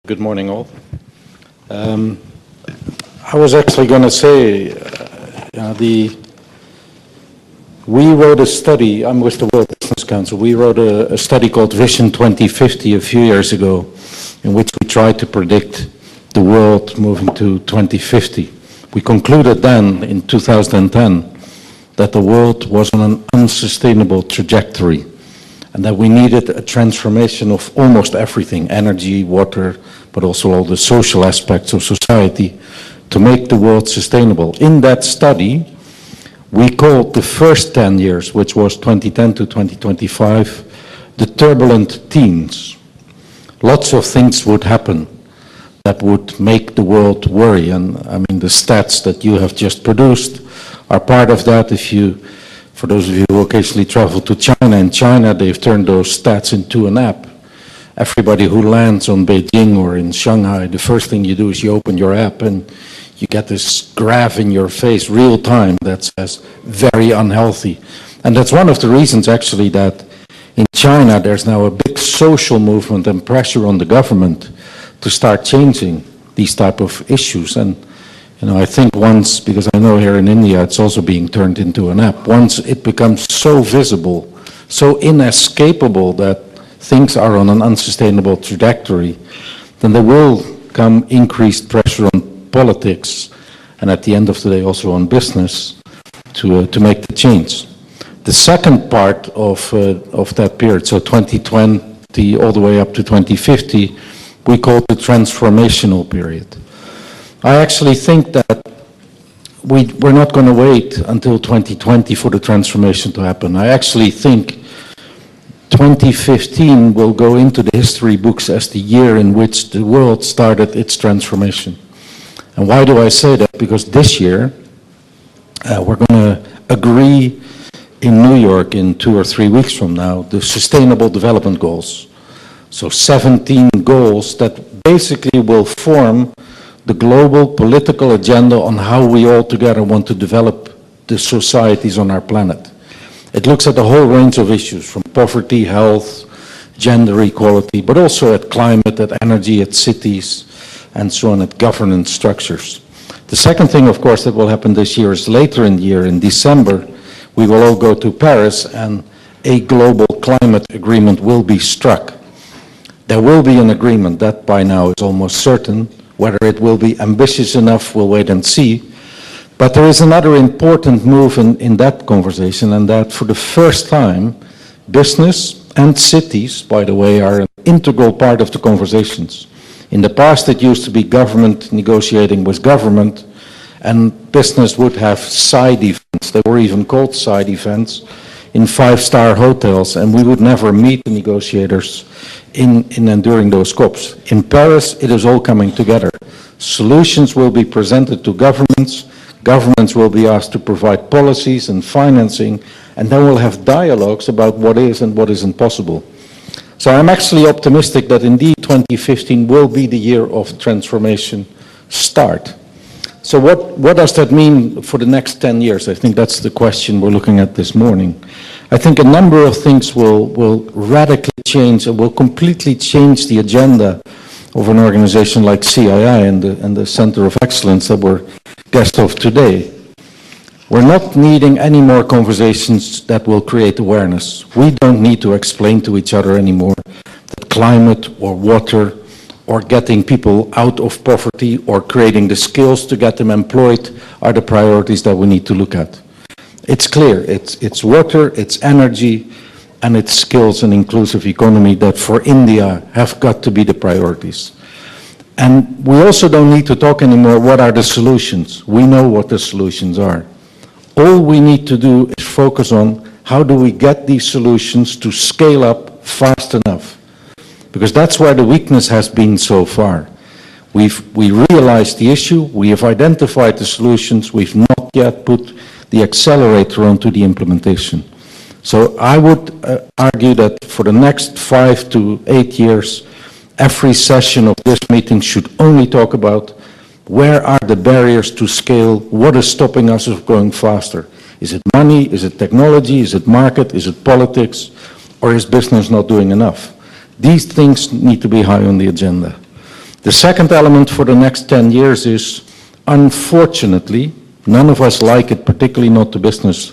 Good morning, all. I was actually going to say, we wrote a study, I'm with the World Business Council, we wrote a study called Vision 2050 a few years ago, in which we tried to predict the world moving to 2050. We concluded then, in 2010, that the world was on an unsustainable trajectory, and that we needed a transformation of almost everything, energy, water, but also all the social aspects of society, to make the world sustainable. In that study, we called the first 10 years, which was 2010 to 2025, the turbulent teens. Lots of things would happen that would make the world worry, and I mean the stats that you have just produced are part of that. For those of you who occasionally travel to China, in China they've turned those stats into an app. Everybody who lands on Beijing or in Shanghai, the first thing you do is you open your app and you get this graph in your face, real time, that says very unhealthy. And that's one of the reasons actually that in China there's now a big social movement and pressure on the government to start changing these type of issues. And I think once, because I know here in India it's also being turned into an app, once it becomes so visible, so inescapable that things are on an unsustainable trajectory, then there will come increased pressure on politics and at the end of the day also on business to make the change. The second part of that period, so 2020 all the way up to 2050, we call the transformational period. I actually think that we're not going to wait until 2020 for the transformation to happen. I actually think 2015 will go into the history books as the year in which the world started its transformation. And why do I say that? Because this year we're going to agree in New York in 2 or 3 weeks from now the Sustainable Development Goals. So 17 goals that basically will form the global political agenda on how we all together want to develop the societies on our planet. It looks at a whole range of issues, from poverty, health, gender equality, but also at climate, at energy, at cities, and so on, at governance structures. The second thing, of course, that will happen this year is later in the year, in December, we will all go to Paris and a global climate agreement will be struck. There will be an agreement, that by now is almost certain. Whether it will be ambitious enough, we'll wait and see. But there is another important move in that conversation, and that for the first time, business and cities, by the way, are an integral part of the conversations. In the past, it used to be government negotiating with government, and business would have side events. They were even called side events in 5-star hotels, and we would never meet the negotiators in and during those COPs. In Paris, it is all coming together. Solutions will be presented to governments. Governments will be asked to provide policies and financing, and then we'll have dialogues about what is and what isn't possible. So I'm actually optimistic that indeed 2015 will be the year of transformation start. So what does that mean for the next 10 years? I think that's the question we're looking at this morning. I think a number of things will radically change and will completely change the agenda of an organization like CII and the Center of Excellence that we're guest of today. We're not needing any more conversations that will create awareness. We don't need to explain to each other anymore that climate or water or getting people out of poverty or creating the skills to get them employed are the priorities that we need to look at. It's clear, it's water, it's energy, and it's skills and inclusive economy that for India have got to be the priorities. And we also don't need to talk anymore what are the solutions. We know what the solutions are. All we need to do is focus on how do we get these solutions to scale up fast enough. Because that's where the weakness has been so far. We realized the issue, we have identified the solutions, we've not yet put the accelerator onto the implementation. So I would argue that for the next 5 to 8 years, every session of this meeting should only talk about where are the barriers to scale, what is stopping us from going faster. Is it money, is it technology, is it market, is it politics, or is business not doing enough? These things need to be high on the agenda. The second element for the next 10 years is, unfortunately, none of us like it, particularly not the business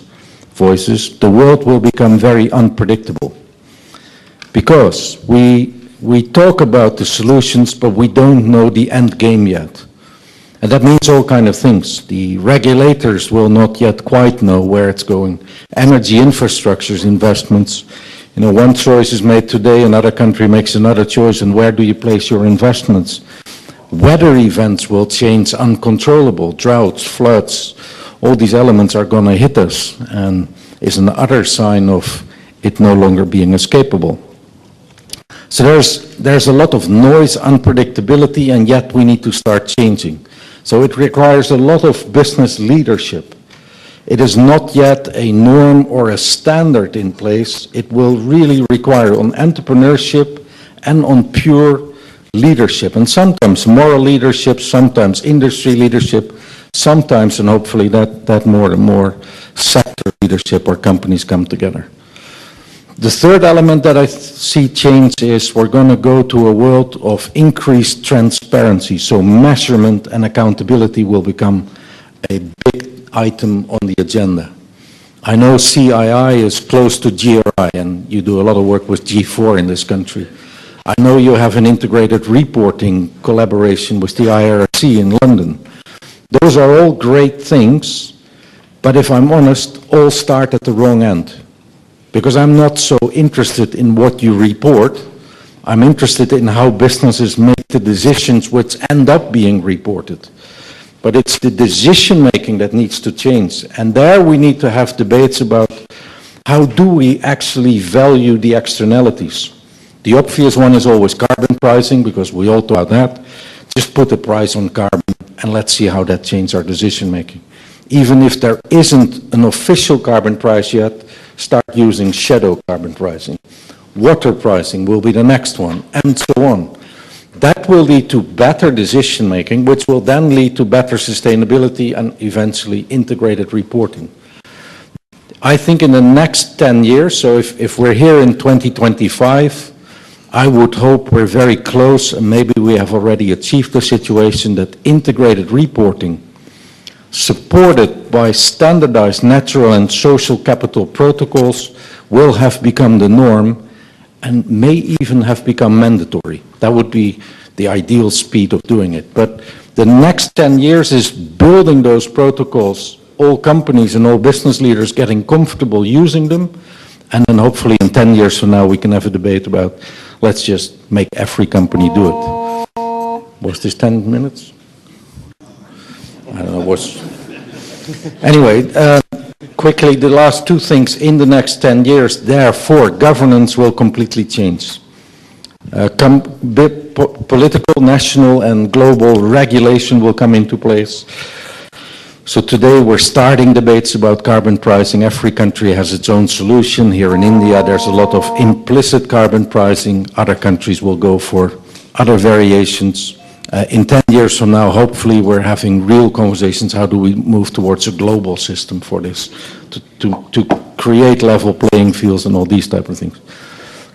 voices, the world will become very unpredictable. Because we talk about the solutions, but we don't know the end game yet. And that means all kinds of things. The regulators will not yet quite know where it's going. Energy infrastructures, investments, one choice is made today, another country makes another choice, and where do you place your investments? Weather events will change uncontrollable, droughts, floods, all these elements are going to hit us, and is another sign of it no longer being escapable. So there's a lot of noise, unpredictability, and yet we need to start changing. So it requires a lot of business leadership. It is not yet a norm or a standard in place. It will really require on entrepreneurship and on pure leadership. And sometimes moral leadership, sometimes industry leadership, sometimes, and hopefully that more and more sector leadership where companies come together. The third element that I see change is we're going to go to a world of increased transparency. So measurement and accountability will become a big item on the agenda. I know CII is close to GRI, and you do a lot of work with G4 in this country. I know you have an integrated reporting collaboration with the IRC in London. Those are all great things, but if I'm honest, all start at the wrong end. Because I'm not so interested in what you report, I'm interested in how businesses make the decisions which end up being reported. But it's the decision making that needs to change. And there we need to have debates about how do we actually value the externalities. The obvious one is always carbon pricing, because we all talk about that. Just put a price on carbon and let's see how that changes our decision making. Even if there isn't an official carbon price yet, start using shadow carbon pricing. Water pricing will be the next one, and so on. That will lead to better decision making, which will then lead to better sustainability and eventually integrated reporting. I think in the next 10 years, so if we're here in 2025, I would hope we're very close, and maybe we have already achieved the situation that integrated reporting, supported by standardized natural and social capital protocols, will have become the norm and may even have become mandatory. That would be the ideal speed of doing it. But the next 10 years is building those protocols, all companies and all business leaders getting comfortable using them, and then hopefully in 10 years from now we can have a debate about let's just make every company do it. Was this 10 minutes? I don't know, Anyway, quickly, the last two things in the next 10 years, therefore, governance will completely change. Political, national, and global regulation will come into place. So today we're starting debates about carbon pricing. Every country has its own solution. Here in India, there's a lot of implicit carbon pricing. Other countries will go for other variations. In 10 years from now, hopefully we're having real conversations. How do we move towards a global system for this, to create level playing fields and all these type of things.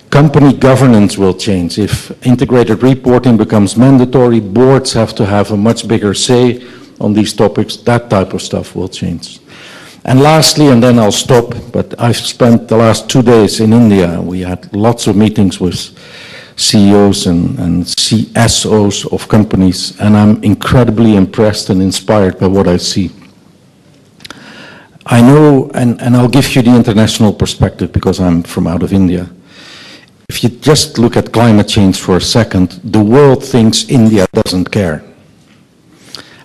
Company governance will change. If integrated reporting becomes mandatory, boards have to have a much bigger say on these topics. That type of stuff will change. And lastly, and then I'll stop, but I've spent the last 2 days in India. We had lots of meetings with CEOs and CSOs of companies, and I'm incredibly impressed and inspired by what I see. I know, and I'll give you the international perspective because I'm from out of India. If you just look at climate change for a second, the world thinks India doesn't care.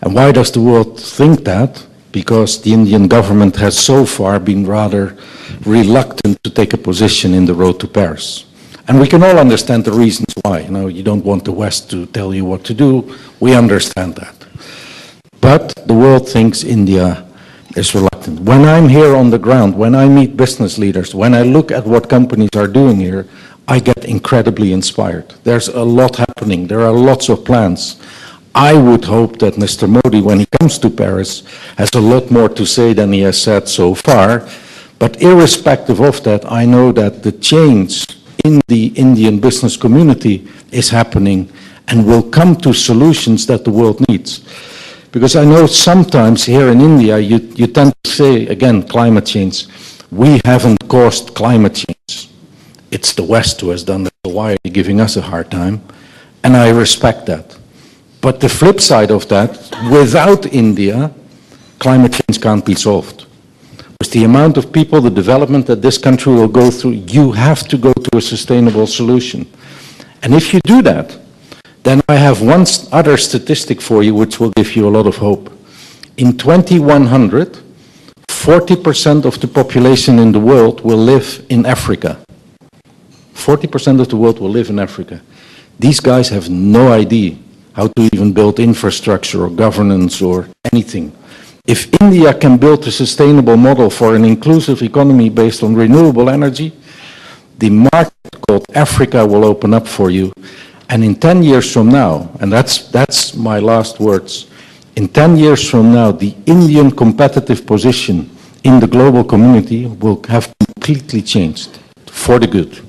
And why does the world think that? Because the Indian government has so far been rather reluctant to take a position in the road to Paris. And we can all understand the reasons why. You don't want the West to tell you what to do. We understand that. But the world thinks India is reluctant. When I'm here on the ground, when I meet business leaders, when I look at what companies are doing here, I get incredibly inspired. There's a lot happening. There are lots of plans. I would hope that Mr. Modi, when he comes to Paris, has a lot more to say than he has said so far. But irrespective of that, I know that the change in the Indian business community is happening, and will come to solutions that the world needs. Because I know sometimes here in India, you tend to say, again, climate change. We haven't caused climate change. It's the West who has done that. So why are you giving us a hard time? And I respect that. But the flip side of that, without India, climate change can't be solved. With the amount of people, the development that this country will go through, you have to go to a sustainable solution. And if you do that, then I have one other statistic for you which will give you a lot of hope. In 2100, 40% of the population in the world will live in Africa. 40% of the world will live in Africa. These guys have no idea how to even build infrastructure or governance or anything. If India can build a sustainable model for an inclusive economy based on renewable energy, the market called Africa will open up for you. And in 10 years from now, and that's my last words, in 10 years from now, the Indian competitive position in the global community will have completely changed for the good.